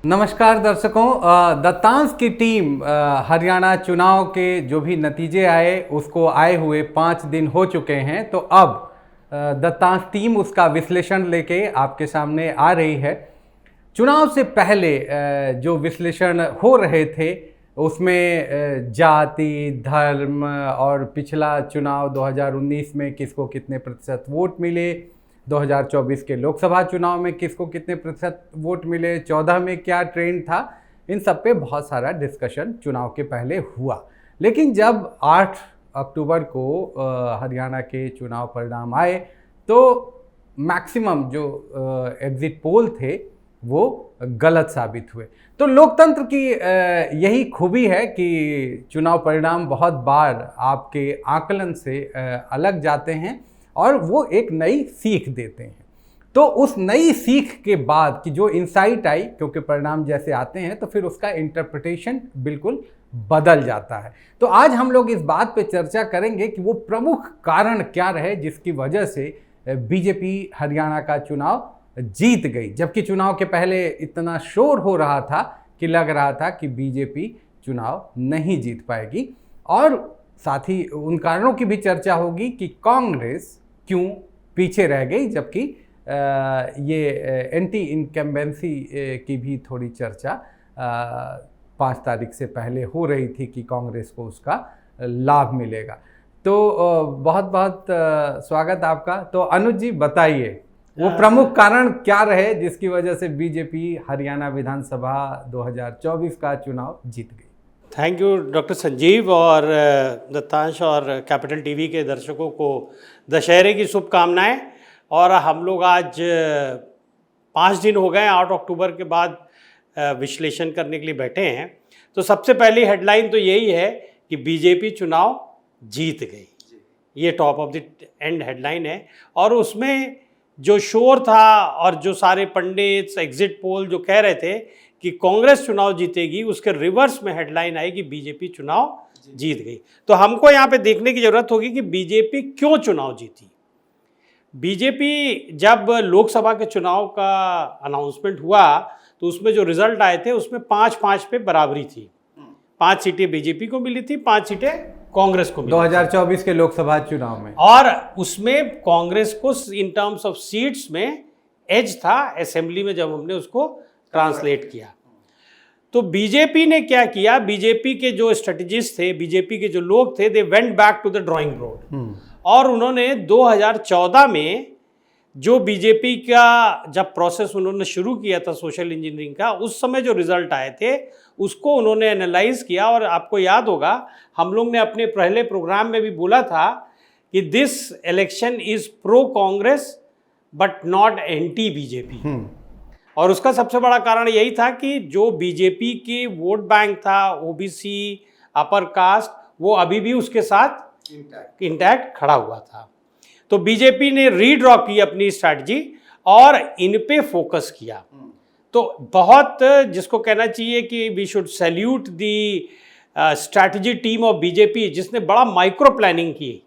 नमस्कार दर्शकों, दत्तांश की टीम हरियाणा चुनाव के जो भी नतीजे आए उसको आए हुए 5 दिन हो चुके हैं। तो अब दत्तांश टीम उसका विश्लेषण लेके आपके सामने आ रही है। चुनाव से पहले जो विश्लेषण हो रहे थे उसमें जाति, धर्म और पिछला चुनाव 2019 में किसको कितने प्रतिशत वोट मिले, 2024 के लोकसभा चुनाव में किसको कितने प्रतिशत वोट मिले, 14 में क्या ट्रेंड था, इन सब पे बहुत सारा डिस्कशन चुनाव के पहले हुआ। लेकिन जब 8 अक्टूबर को हरियाणा के चुनाव परिणाम आए तो मैक्सिमम जो एग्जिट पोल थे वो गलत साबित हुए। तो लोकतंत्र की यही खूबी है कि चुनाव परिणाम बहुत बार आपके आकलन से अलग जाते हैं और वो एक नई सीख देते हैं। तो उस नई सीख के बाद की जो इंसाइट आई, क्योंकि परिणाम जैसे आते हैं तो फिर उसका इंटरप्रिटेशन बिल्कुल बदल जाता है। तो आज हम लोग इस बात पे चर्चा करेंगे कि वो प्रमुख कारण क्या रहे जिसकी वजह से बीजेपी हरियाणा का चुनाव जीत गई, जबकि चुनाव के पहले इतना शोर हो रहा था कि लग रहा था कि बीजेपी चुनाव नहीं जीत पाएगी। और साथ ही उन कारणों की भी चर्चा होगी कि कांग्रेस क्यों पीछे रह गई, जबकि ये एंटी इनकम्बेंसी की भी थोड़ी चर्चा 5 तारीख से पहले हो रही थी कि कांग्रेस को उसका लाभ मिलेगा। तो बहुत बहुत स्वागत आपका। तो अनुज जी बताइए वो प्रमुख कारण क्या रहे जिसकी वजह से बीजेपी हरियाणा विधानसभा 2024 का चुनाव जीत गई। थैंक यू डॉक्टर संजीव और दत्तांश और कैपिटल टीवी के दर्शकों को दशहरे की शुभकामनाएं। और हम लोग आज 5 दिन हो गए 8 अक्टूबर के बाद विश्लेषण करने के लिए बैठे हैं। तो सबसे पहली हेडलाइन तो यही है कि बीजेपी चुनाव जीत गई, ये top of the end headline है। और उसमें जो शोर था और जो सारे पंडित एग्जिट पोल जो कह रहे थे कि कांग्रेस चुनाव जीतेगी, उसके रिवर्स में हेडलाइन आई कि बीजेपी चुनाव जीत गई। तो हमको यहाँ पे देखने की जरूरत होगी कि बीजेपी क्यों चुनाव जीती। बीजेपी जब लोकसभा के चुनाव का अनाउंसमेंट हुआ तो उसमें जो रिजल्ट आए थे उसमें 5-5 पे बराबरी थी। 5 सीटें बीजेपी को मिली थी, 5 सीटें कांग्रेस को मिली 2024 के लोकसभा चुनाव में। और उसमें कांग्रेस को इन टर्म्स ऑफ सीट्स में एज था असेंबली में जब हमने उसको ट्रांसलेट किया। तो बीजेपी ने क्या किया, बीजेपी के जो स्ट्रेटजिस्ट थे, बीजेपी के जो लोग थे, they went back to the drawing board. और उन्होंने 2014 में जो बीजेपी का जब प्रोसेस उन्होंने शुरू किया था सोशल इंजीनियरिंग का, उस समय जो रिजल्ट आए थे उसको उन्होंने एनालाइज किया। और आपको याद होगा हम लोग ने अपने पहले प्रोग्राम में भी बोला था कि this election is pro Congress but not anti BJP. और उसका सबसे बड़ा कारण यही था कि जो बीजेपी की वोट बैंक था, ओबीसी, अपर कास्ट, वो अभी भी उसके साथ इंटैक्ट खड़ा हुआ था। तो बीजेपी ने रीड्रॉ की अपनी स्ट्रैटेजी और इन पे फोकस किया। तो बहुत जिसको कहना चाहिए कि we should salute the strategy team of BJP, जिसने बड़ा माइक्रो प्लानिंग की।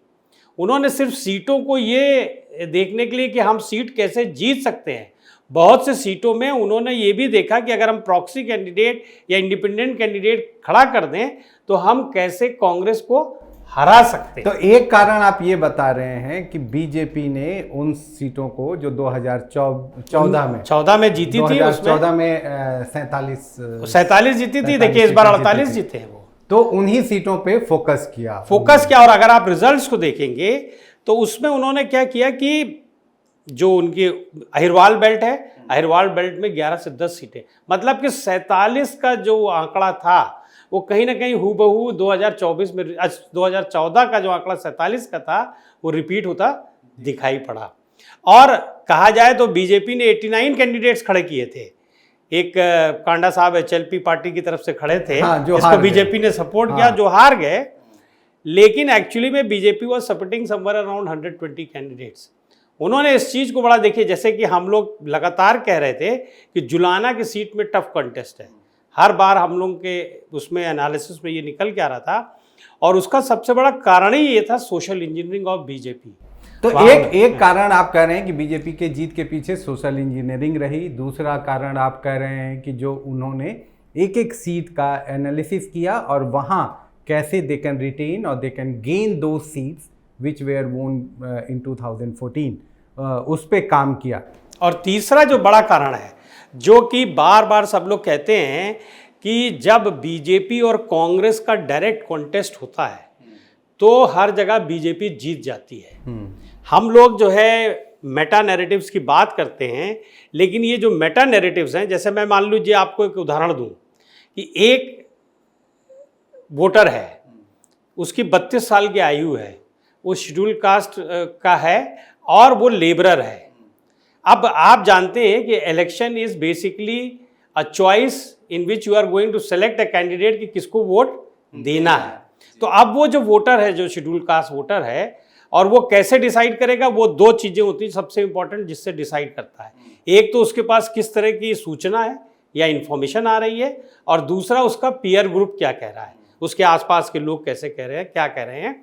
उन्होंने सिर्फ सीटों को ये देखने के लिए कि हम सीट कैसे जीत सकते हैं, बहुत से सीटों में उन्होंने ये भी देखा कि अगर हम प्रॉक्सी कैंडिडेट या इंडिपेंडेंट कैंडिडेट खड़ा कर दें तो हम कैसे कांग्रेस को हरा सकते हैं। तो एक कारण आप ये बता रहे हैं कि बीजेपी ने उन सीटों को जो 2014 में जीती थी, 2014 में 47 जीती थी, देखिए इस बार 48 जीते हैं वो। तो उन्हीं सीटों पे फोकस किया। और अगर आप रिजल्ट्स को देखेंगे तो उसमें उन्होंने क्या किया कि जो उनकी अहिरवाल बेल्ट है, अहिरवाल बेल्ट में 11 से 10 सीटें, मतलब कि 47 का जो आंकड़ा था वो कहीं ना कहीं हूबहू 2024 में 2014 का जो आंकड़ा 47 का था वो रिपीट होता दिखाई पड़ा। और कहा जाए तो बीजेपी ने 89 कैंडिडेट्स खड़े किए थे। एक कांडा साहब एचएलपी पार्टी की तरफ से खड़े थे, जिसको बीजेपी ने सपोर्ट किया, जो हार गए। लेकिन एक्चुअली में BJP was supporting somewhere around 120 candidates. उन्होंने इस चीज़ को बड़ा देखिए, जैसे कि हम लोग लगातार कह रहे थे कि जुलाना की सीट में टफ कंटेस्ट है, हर बार हम लोग के उसमें एनालिसिस में ये निकल के आ रहा था। और उसका सबसे बड़ा कारण ही ये था सोशल इंजीनियरिंग ऑफ बीजेपी। तो एक कारण आप कह रहे हैं कि बीजेपी के जीत के पीछे सोशल इंजीनियरिंग रही, दूसरा कारण आप कह रहे हैं कि जो उन्होंने एक एक सीट का एनालिसिस किया और वहाँ कैसे दे कैन रिटेन और दे कैन गेन दो सीट्स विच वेयर वोन इन 2014, उस पर काम किया। और तीसरा जो बड़ा कारण है, जो कि बार बार सब लोग कहते हैं कि जब बीजेपी और कांग्रेस का डायरेक्ट कॉन्टेस्ट होता है तो हर जगह बीजेपी जीत जाती है। हम लोग जो है मेटा नैरेटिव्स की बात करते हैं, लेकिन ये जो मेटा नैरेटिव्स हैं, जैसे मैं मान लीजिए आपको एक उदाहरण दूं कि एक वोटर है, उसकी 32 साल की आयु है, वो शेड्यूल कास्ट का है और वो लेबरर है। अब आप जानते हैं कि election is basically a choice in which you are going to select a candidate कि किसको वोट देना है। तो अब वो जो वोटर है, जो शेड्यूल कास्ट वोटर है, और वो कैसे डिसाइड करेगा, वो दो चीज़ें होती हैं सबसे इंपॉर्टेंट जिससे डिसाइड करता है। एक तो उसके पास किस तरह की सूचना है या इंफॉर्मेशन आ रही है, और दूसरा उसका पीयर ग्रुप क्या कह रहा है, उसके आसपास के लोग कैसे कह रहे हैं, क्या कह रहे हैं।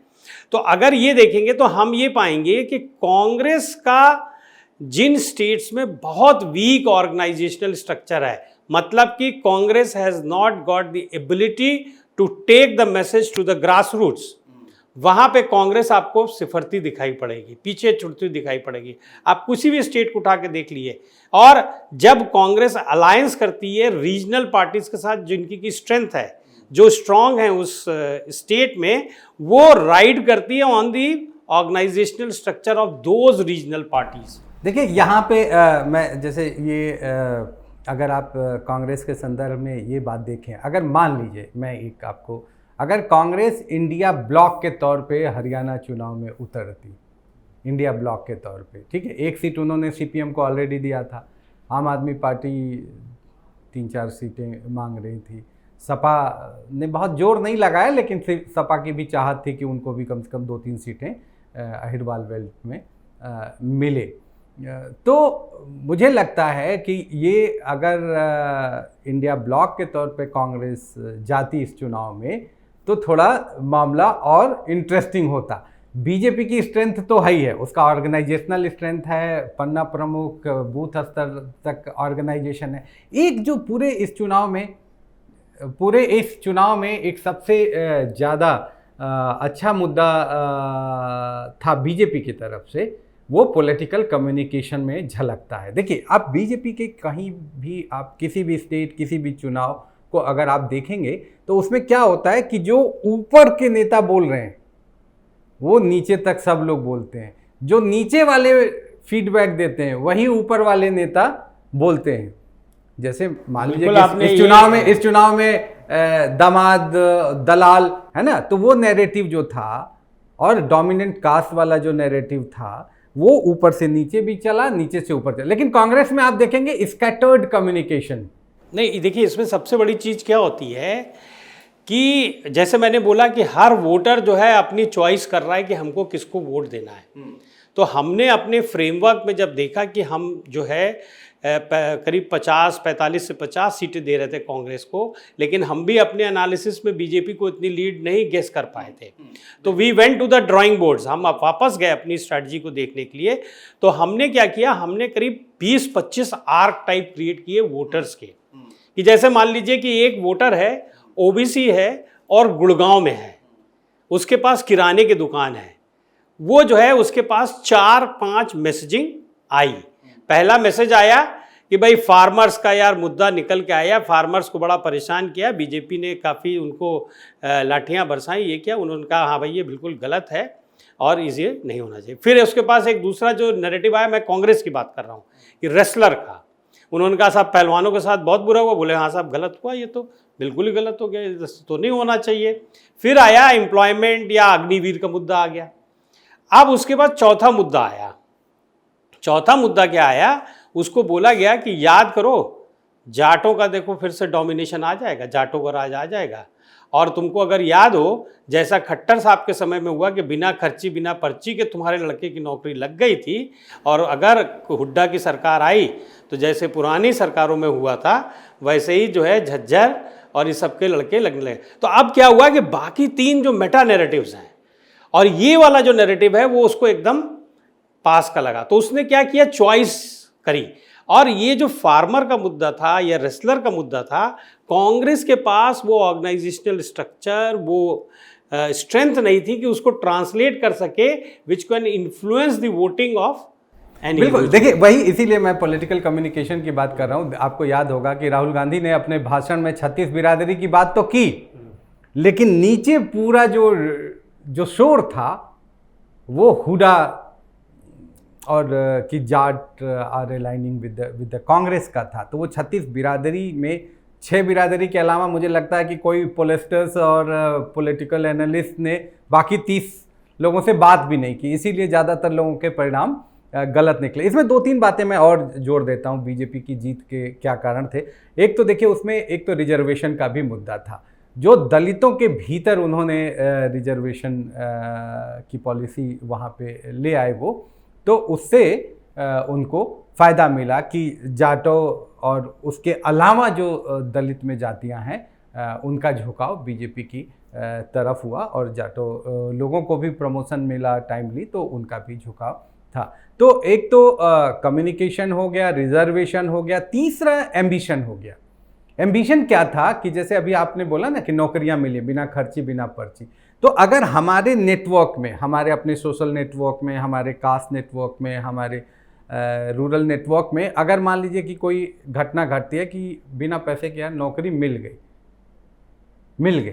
तो अगर ये देखेंगे तो हम ये पाएंगे कि कांग्रेस का जिन स्टेट्स में बहुत वीक ऑर्गेनाइजेशनल स्ट्रक्चर है, मतलब कि Congress has not got the ability to take the message to the grass roots, वहाँ पे कांग्रेस आपको सिफरती दिखाई पड़ेगी, पीछे छुटती दिखाई पड़ेगी। आप किसी भी स्टेट को उठा के देख लिए। और जब कांग्रेस अलायंस करती है रीजनल पार्टीज के साथ जिनकी की स्ट्रेंथ है, जो स्ट्रांग है उस स्टेट में, वो राइड करती है on the organisational structure of those regional parties. देखिए यहाँ पे मैं जैसे ये अगर आप कांग्रेस के संदर्भ में ये बात देखें, अगर मान लीजिए मैं एक आपको, अगर कांग्रेस इंडिया ब्लॉक के तौर पे हरियाणा चुनाव में उतरती, इंडिया ब्लॉक के तौर पे, ठीक है, एक सीट उन्होंने सीपीएम को ऑलरेडी दिया था, आम आदमी पार्टी 3-4 सीटें मांग रही थी, सपा ने बहुत जोर नहीं लगाया, लेकिन सपा की भी चाहत थी कि उनको भी कम से कम 2-3 सीटें अहिरवाल बेल्ट में मिले। तो मुझे लगता है कि ये अगर इंडिया ब्लॉक के तौर पे कांग्रेस जाती इस चुनाव में तो थोड़ा मामला और इंटरेस्टिंग होता। बीजेपी की स्ट्रेंथ तो है ही है, उसका ऑर्गेनाइजेशनल स्ट्रेंथ है, पन्ना प्रमुख, बूथ स्तर तक ऑर्गेनाइजेशन है। एक जो पूरे इस चुनाव में एक सबसे ज़्यादा अच्छा मुद्दा था बीजेपी की तरफ से, वो पॉलिटिकल कम्युनिकेशन में झलकता है। देखिए, आप बीजेपी के कहीं भी, आप किसी भी स्टेट, किसी भी चुनाव को अगर आप देखेंगे तो उसमें क्या होता है कि जो ऊपर के नेता बोल रहे हैं वो नीचे तक सब लोग बोलते हैं, जो नीचे वाले फीडबैक देते हैं वही ऊपर वाले नेता बोलते हैं। जैसे मान लीजिए इस चुनाव में दामाद दलाल है ना, तो वो नैरेटिव जो था और डोमिनेंट कास्ट वाला जो नैरेटिव था वो ऊपर से नीचे भी चला, नीचे से ऊपर चला। लेकिन कांग्रेस में आप देखेंगे स्कैटर्ड कम्युनिकेशन। नहीं, देखिए इसमें सबसे बड़ी चीज़ क्या होती है कि जैसे मैंने बोला कि हर वोटर जो है अपनी चॉइस कर रहा है कि हमको किसको वोट देना है। तो हमने अपने फ्रेमवर्क में जब देखा कि हम जो है करीब 45 से 50 सीटें दे रहे थे कांग्रेस को, लेकिन हम भी अपने एनालिसिस में बीजेपी को इतनी लीड नहीं गेस कर पाए थे। तो we went to the drawing boards, हम वापस गए अपनी स्ट्रैटेजी को देखने के लिए। तो हमने क्या किया, हमने करीब 20-25 आर्क टाइप क्रिएट किए वोटर्स के, कि जैसे मान लीजिए कि एक वोटर है, ओबीसी है और गुड़गांव में है, उसके पास किराने की दुकान है, वो जो है उसके पास 4-5 मैसेजिंग आई। पहला मैसेज आया कि भाई फार्मर्स का यार मुद्दा निकल के आया, फार्मर्स को बड़ा परेशान किया, बीजेपी ने काफ़ी उनको लाठियां बरसाई, ये किया। उन्होंने कहा हाँ भाई ये बिल्कुल गलत है और ये नहीं होना चाहिए। फिर उसके पास एक दूसरा जो नैरेटिव आया, मैं कांग्रेस की बात कर रहा हूँ, कि रेसलर का, उन्होंने कहा साहब पहलवानों के साथ बहुत बुरा हुआ, बोले हाँ साहब गलत हुआ, ये तो बिल्कुल ही गलत हो गया, ये तो नहीं होना चाहिए। फिर आया एम्प्लॉयमेंट या अग्निवीर का मुद्दा आ गया। अब उसके बाद चौथा मुद्दा आया। चौथा मुद्दा क्या आया, उसको बोला गया कि याद करो जाटों का देखो फिर से डोमिनेशन आ जाएगा, जाटों का राज आ जाएगा, और तुमको अगर याद हो जैसा खट्टर साहब के समय में हुआ कि बिना खर्ची बिना पर्ची के तुम्हारे लड़के की नौकरी लग गई थी, और अगर हुड्डा की सरकार आई तो जैसे पुरानी सरकारों में हुआ था वैसे ही जो है झज्जर और इस सबके लड़के लगने लगे। तो अब क्या हुआ कि बाकी 3 जो मेटा नैरेटिव्स हैं और ये वाला जो नैरेटिव है वो उसको एकदम पास का लगा, तो उसने क्या किया, चॉइस करी। और ये जो फार्मर का मुद्दा था या रेसलर का मुद्दा था, कांग्रेस के पास वो ऑर्गेनाइजेशनल स्ट्रक्चर, वो स्ट्रेंथ नहीं थी कि उसको ट्रांसलेट कर सके which can influence the voting of any. बिल्कुल, देखिए वही इसीलिए मैं पॉलिटिकल कम्युनिकेशन की बात कर रहा हूँ। आपको याद होगा कि राहुल गांधी ने अपने भाषण में 36 बिरादरी की बात तो की, लेकिन नीचे पूरा जो शोर था वो हुडा और कि Jat are aligning with the Congress का था। तो वो 36 बिरादरी में 6 बिरादरी के अलावा मुझे लगता है कि कोई पोलिस्टर्स और पॉलिटिकल एनालिस्ट ने बाकी 30 लोगों से बात भी नहीं की, इसीलिए ज़्यादातर लोगों के परिणाम गलत निकले। इसमें 2-3 बातें मैं और जोड़ देता हूँ बीजेपी की जीत के क्या कारण थे। एक तो देखिए उसमें एक तो रिजर्वेशन का भी मुद्दा था, जो दलितों के भीतर उन्होंने रिजर्वेशन की पॉलिसी वहाँ पे ले आए वो, तो उससे उनको फ़ायदा मिला कि जाटों और उसके अलावा जो दलित में जातियां हैं उनका झुकाव बीजेपी की तरफ हुआ, और जाटों लोगों को भी प्रमोशन मिला टाइमली, तो उनका भी झुकाव था। तो एक तो कम्युनिकेशन हो गया, रिजर्वेशन हो गया, तीसरा एम्बिशन हो गया। एम्बिशन क्या था कि जैसे अभी आपने बोला ना कि नौकरियां मिली बिना खर्ची बिना पर्ची, तो अगर हमारे नेटवर्क में, हमारे अपने सोशल नेटवर्क में, हमारे कास्ट नेटवर्क में, हमारे रूरल नेटवर्क में अगर मान लीजिए कि कोई घटना घटती है कि बिना पैसे के यार नौकरी मिल गई,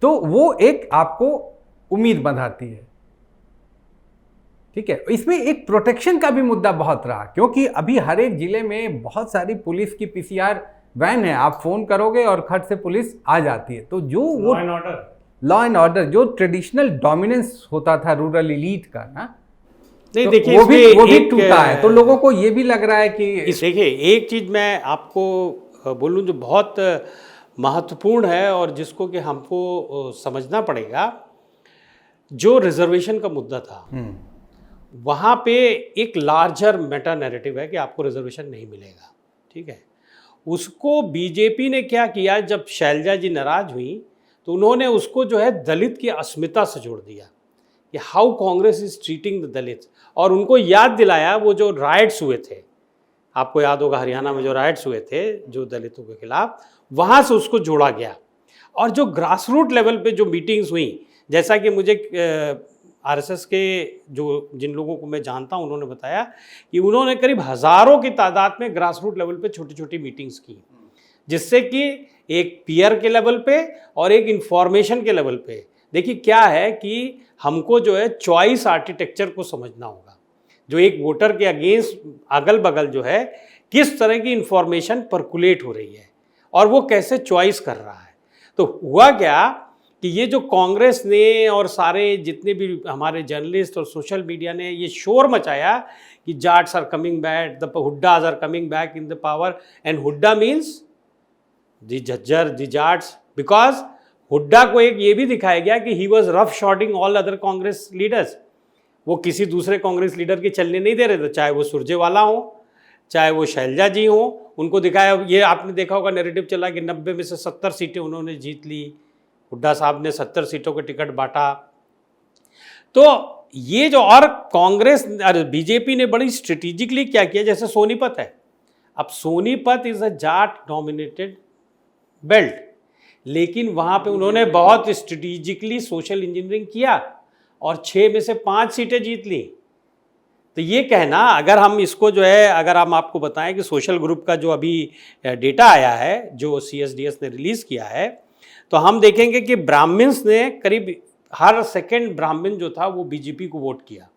तो वो एक आपको उम्मीद बंधाती है, ठीक है। इसमें एक प्रोटेक्शन का भी मुद्दा बहुत रहा, क्योंकि अभी हर एक जिले में बहुत सारी पुलिस की पीसीआर वैन है, आप फोन करोगे और खट से पुलिस आ जाती है। तो जो वो लॉ एंड ऑर्डर जो ट्रेडिशनल डोमिनेंस होता था रूरल एलीट का ना, नहीं तो देखिए वो भी टूटा है। तो लोगों को ये भी लग रहा है कि देखिए एक चीज़ मैं आपको बोलूं जो बहुत महत्वपूर्ण है और जिसको कि हमको समझना पड़ेगा, जो रिजर्वेशन का मुद्दा था वहाँ पे एक लार्जर मेटा नैरेटिव है कि आपको रिजर्वेशन नहीं मिलेगा, ठीक है। उसको बीजेपी ने क्या किया, जब शैलजा जी नाराज हुई तो उन्होंने उसको जो है दलित की अस्मिता से जोड़ दिया कि how Congress is treating the dalit, और उनको याद दिलाया वो जो राइट्स हुए थे, आपको याद होगा हरियाणा में जो राइट्स हुए थे जो दलितों के खिलाफ, वहाँ से उसको जोड़ा गया। और जो ग्रास रूट लेवल पे जो मीटिंग्स हुई, जैसा कि मुझे आरएसएस के जो जिन लोगों को मैं जानता हूँ उन्होंने बताया कि उन्होंने करीब हज़ारों की तादाद में ग्रास रूट लेवल पे छोटी छोटी मीटिंग्स की, जिससे कि एक पीयर के लेवल पे और एक इंफॉर्मेशन के लेवल पे, देखिए क्या है कि हमको जो है चॉइस आर्किटेक्चर को समझना होगा, जो एक वोटर के अगेंस्ट अगल बगल जो है किस तरह की इंफॉर्मेशन पर्कुलेट हो रही है और वो कैसे चॉइस कर रहा है। तो हुआ क्या कि ये जो कांग्रेस ने और सारे जितने भी हमारे जर्नलिस्ट और सोशल मीडिया ने ये शोर मचाया कि Jats are coming back, the Hoodas are coming back in the power, and Hooda means the Jhajjar, the Jats, because Hooda को एक ये भी दिखाया गया कि he was rough shooting all other Congress leaders. वो किसी दूसरे कांग्रेस लीडर के चलने नहीं दे रहे थे, चाहे वो सुरजेवाला हो, चाहे वो शैलजा जी हो। उनको दिखाया, ये आपने देखा होगा नैरेटिव चला कि 90 में से 70 सीटें उन्होंने जीत ली, हुड्डा साहब ने 70 सीटों के टिकट बांटा। तो ये जो, और कांग्रेस बीजेपी ने बड़ी स्ट्रेटेजिकली क्या किया, जैसे सोनीपत है, अब Sonipat is a Jat dominated belt, लेकिन वहाँ पे उन्होंने बहुत स्ट्रेटेजिकली सोशल इंजीनियरिंग किया और 6 में से 5 सीटें जीत ली। तो ये कहना, अगर हम इसको जो है, अगर हम आपको बताएं कि सोशल ग्रुप का जो अभी डेटा आया है जो CSDS ने रिलीज़ किया है, तो हम देखेंगे कि ब्राह्मण्स ने करीब हर सेकंड ब्राह्मण जो था वो बीजेपी को वोट किया।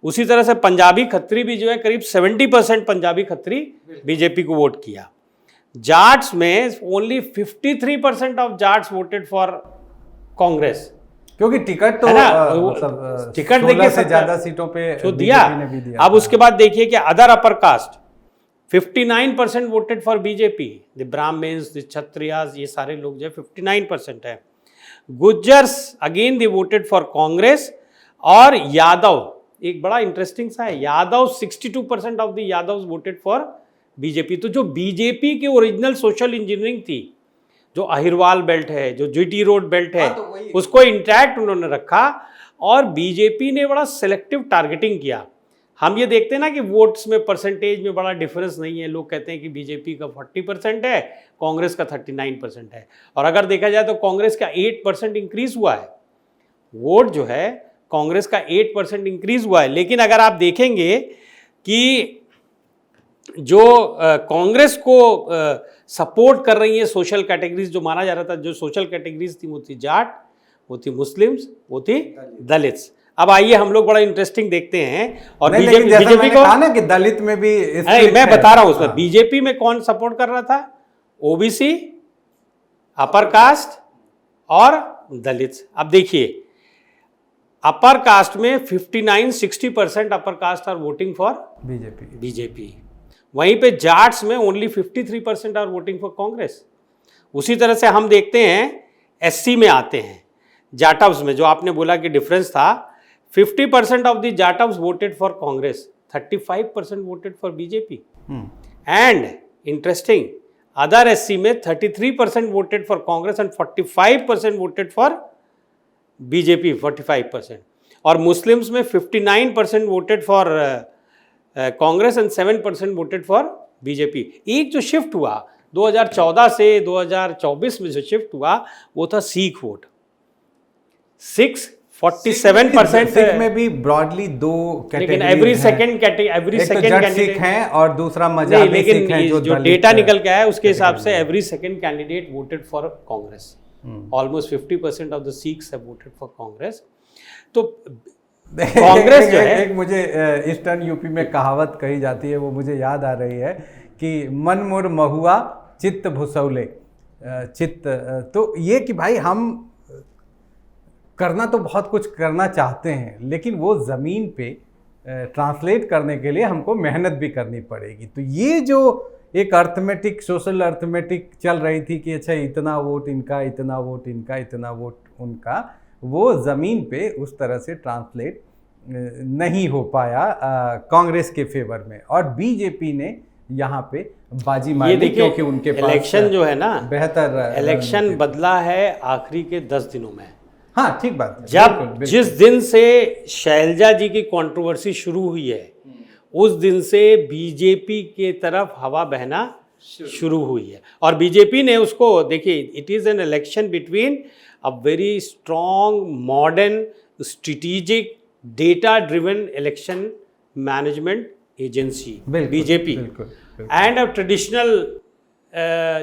उसी तरह से पंजाबी खत्री भी जो है करीब 70% पंजाबी खत्री बीजेपी को वोट किया। जाट्स में only 53% of Jats voted for Congress, क्योंकि टिकट तो टिकट देखिए से ज्यादा सीटों पे जो दिया। अब उसके बाद देखिए कि other upper caste 59% voted for BJP, the Brahmins, the Kshatriyas, ये सारे लोग जो है 59% है। Gujjars again they voted for Congress, और यादव एक बड़ा इंटरेस्टिंग सा है, Yadav 62% of the Yadav voted for BJP. तो जो बीजेपी की ओरिजिनल सोशल इंजीनियरिंग थी, जो अहिरवाल बेल्ट है, जो जीटी रोड बेल्ट है, उसको इंटैक्ट उन्होंने रखा, और बीजेपी ने बड़ा सिलेक्टिव टारगेटिंग किया। हम ये देखते हैं ना कि वोट्स में परसेंटेज में बड़ा डिफरेंस नहीं है। लोग कहते हैं कि बीजेपी का 40% है, कांग्रेस का 39% है। और अगर देखा जाए तो कांग्रेस का 8% इंक्रीज हुआ है, वोट जो है कांग्रेस का 8% इंक्रीज हुआ है। लेकिन अगर आप देखेंगे कि जो कांग्रेस को सपोर्ट कर रही है सोशल कैटेगरीज, जो माना जा रहा था, जो सोशल कैटेगरीज थी वो थी जाट, वो थी मुस्लिम्स, वो थी दलित्स। अब आइए हम लोग बड़ा इंटरेस्टिंग देखते हैं। और बीजेपी को कहा ना कि दलित में भी मैं बता रहा हूं उसमें बीजेपी में कौन सपोर्ट कर रहा था, ओबीसी, अपर कास्ट और दलित्स। अब देखिए अपर कास्ट में 59-60% upper caste are voting for BJP. वहीं पे जाट्स में only 53% are voting for Congress. उसी तरह से हम देखते हैं एससी में आते हैं, जाटव्स में जो आपने बोला कि डिफरेंस था, 50% of the Jatavs voted for Congress, 35% voted for BJP. And interesting, other SC में 33% voted for Congress and 45% voted for BJP, 45%। और मुस्लिम्स में 59% voted for Congress and 7% voted for BJP. एक जो शिफ्ट हुआ 2014 से 2024 में जो शिफ्ट हुआ वो था सिख वोट। 47% सिख में भी ब्रॉडली दो कैटेगरी, लेकिन एवरी सेकंड कैंडिडेट है और दूसरा मजहबी सिख है। जो डेटा निकल के आया उसके हिसाब से every second candidate voted for Congress. Almost 50% of the Sikhs have voted for Congress. तो कांग्रेस जो है, एक मुझे ईस्टर्न यूपी में कहावत कही जाती है, वो मुझे याद आ रही है कि मन मुर महुआ चित्त भुसौले चित्त। तो ये कि भाई हम करना तो बहुत कुछ करना चाहते हैं, लेकिन वो ज़मीन पे ट्रांसलेट करने के लिए हमको मेहनत भी करनी पड़ेगी। तो ये जो एक अर्थमेटिक, सोशल अर्थमेटिक चल रही थी कि अच्छा इतना वोट इनका, इतना वोट इनका, इतना वोट उनका, वो ज़मीन पे उस तरह से ट्रांसलेट नहीं हो पाया कांग्रेस के फेवर में। और बीजेपी ने यहाँ पे बाजी मारी क्योंकि उनके पास इलेक्शन जो है ना, बेहतर इलेक्शन बदला है आखिरी के 10 दिनों में। हाँ ठीक बात है। जब बिल्कुल, बिल्कुल। जिस दिन से शैलजा जी की कंट्रोवर्सी शुरू हुई है उस दिन से बीजेपी के तरफ हवा बहना शुरू हुई है। और बीजेपी ने उसको, देखिए, it is an election between a very strong modern strategic data driven election management agency BJP and a traditional,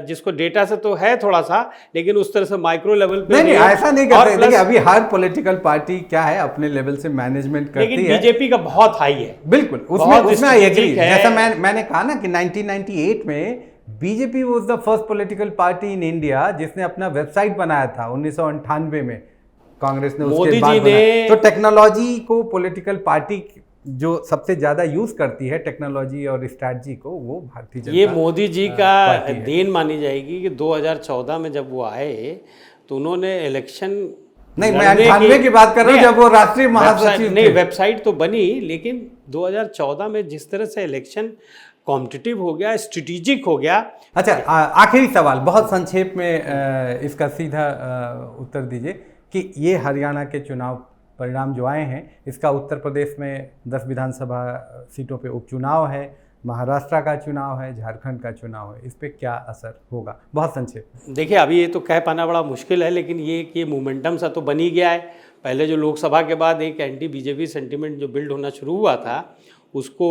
जिसको डेटा से तो है थोड़ा सा, लेकिन उस तरह से माइक्रो लेवल पे नहीं, ऐसा नहीं करते। देखिए अभी हर पॉलिटिकल पार्टी क्या है अपने लेवल से मैनेजमेंट करती है, लेकिन बीजेपी का बहुत हाई है। बिल्कुल, उसमें आई एग्री। जैसा मैंने कहा ना कि 1998 में BJP was the first political party in India जिसने अपना वेबसाइट बनाया था। 1998 में कांग्रेस ने उसके बाद बनाया। तो टेक्नोलॉजी को पॉलिटिकल पार्टी जो सबसे ज्यादा यूज करती है टेक्नोलॉजी और स्ट्रैटेजी को, वो भारतीय जनता, ये मोदी जी का देन मानी जाएगी कि 2014 में जब वो आए तो उन्होंने इलेक्शन, नहीं मैं 98 की बात कर रहा हूँ जब वो राष्ट्रीय महासचिव, नहीं वेबसाइट तो बनी, लेकिन 2014 में जिस तरह से इलेक्शन कॉम्पिटिटिव हो गया, स्ट्रेटेजिक हो गया। अच्छा, आखिरी सवाल बहुत संक्षेप में इसका सीधा उत्तर दीजिए कि ये हरियाणा के चुनाव परिणाम जो आए हैं, इसका उत्तर प्रदेश में 10 विधानसभा सीटों पे उपचुनाव है, महाराष्ट्र का चुनाव है, झारखंड का चुनाव है, इस पे क्या असर होगा? बहुत संक्षेप। देखिए अभी ये तो कह पाना बड़ा मुश्किल है, लेकिन ये मोमेंटम सा तो बन ही गया है। पहले जो लोकसभा के बाद एक एंटी बीजेपी सेंटिमेंट जो बिल्ड होना शुरू हुआ था, उसको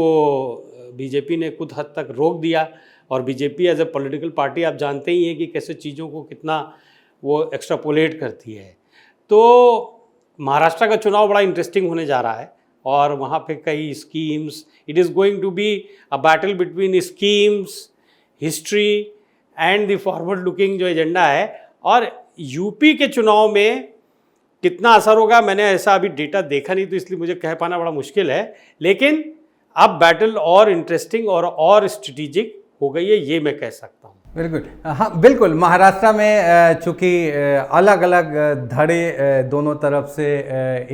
बीजेपी ने कुछ हद तक रोक दिया। और BJP as a political party आप जानते ही हैं कि कैसे चीज़ों को कितना वो एक्स्ट्रापोलेट करती है। तो महाराष्ट्र का चुनाव बड़ा इंटरेस्टिंग होने जा रहा है और वहाँ पे कई schemes, it is going to be a battle between schemes, history and the forward looking जो एजेंडा है। और यूपी के चुनाव में कितना असर होगा, मैंने ऐसा अभी डेटा देखा नहीं, तो इसलिए मुझे कह पाना बड़ा मुश्किल है। लेकिन अब बैटल और इंटरेस्टिंग और स्ट्रेटेजिक हो गई है, ये मैं कह सकता हूँ। बिल्कुल, हाँ बिल्कुल। महाराष्ट्र में चूँकि अलग अलग धड़े दोनों तरफ से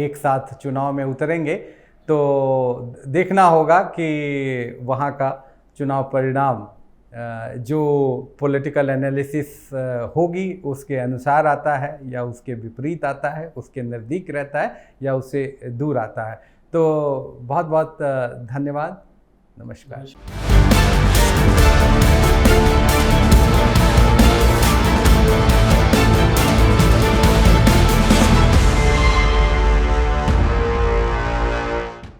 एक साथ चुनाव में उतरेंगे, तो देखना होगा कि वहाँ का चुनाव परिणाम जो पॉलिटिकल एनालिसिस होगी उसके अनुसार आता है या उसके विपरीत आता है, उसके नज़दीक रहता है या उससे दूर आता है। तो बहुत बहुत धन्यवाद, नमस्कार।